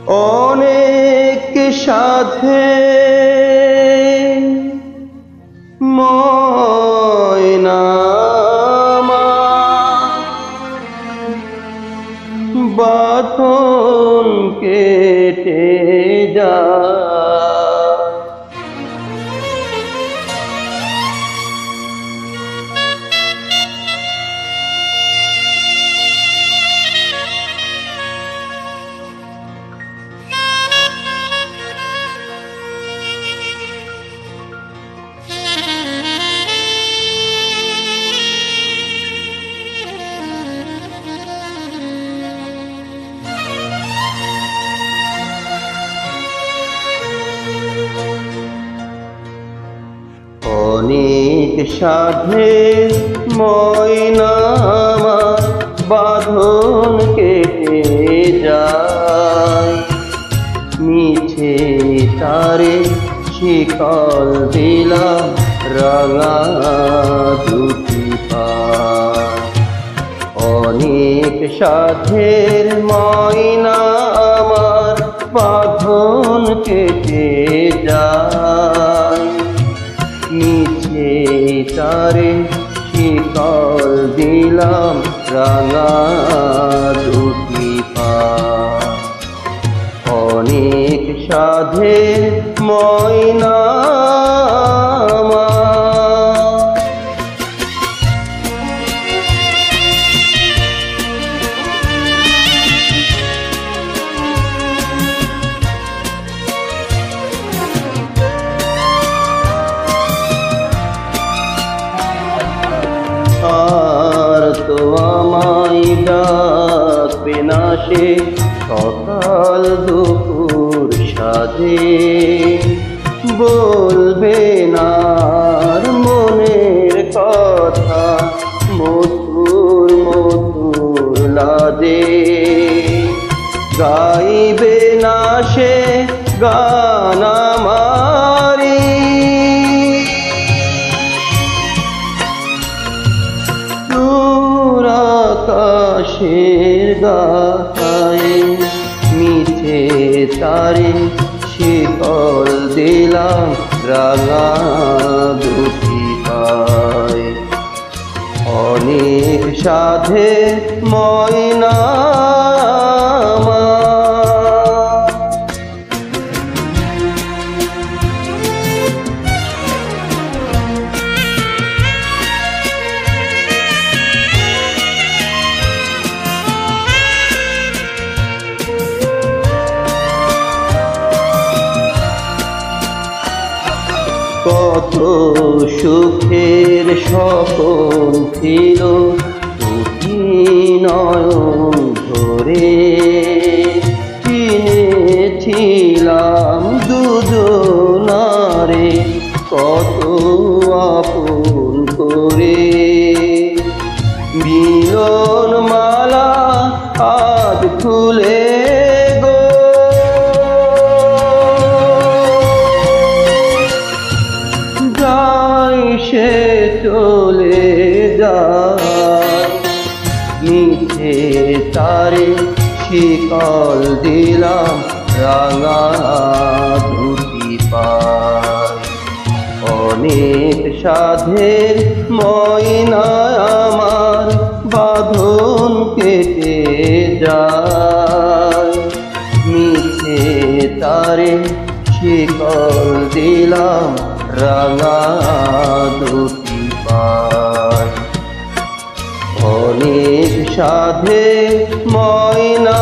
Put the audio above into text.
অনেক সাথে ময়না বাঁধন কেটে যায়। অনেক সাধের ময়না আমার বাঁধন কেটে যায়। মিছে তারে শিকল দিলাম রাঙা দুটি পায়। অনেক সাধের ময়না আমার বাঁধন কেটে যায়। মিছে তারে শিকল দিলাম রাঙা দুটি পায়। অনেক সাধের ময়না আর তো আমায় ডাকবে না সে সকাল দুপুর সাজে। বলবে না আর মনের কথা মধুর মধুর লাজে। গাইবে না সে গান আমারি আকাশের গায়ে। মিছে তারে শিকল দিলাম রাঙা দুটি পায়। অনেক সাধের ময়না কত সুখের স্বপন ছিল দুটি নয়ন ধরে। চিনেছিলাম দুজনারে কত আপন করে। মিলন মালা আজ খুলে সে চলে যায়। মিছে তারে শিকল দিলাম রাঙা দুটি পায়। অনেক সাধের ময়না আমার বাঁধন কেটে যায়। মিছে তারে শিকল দিলাম রাঙা দুটি পায়। অনেক সাধে ময়না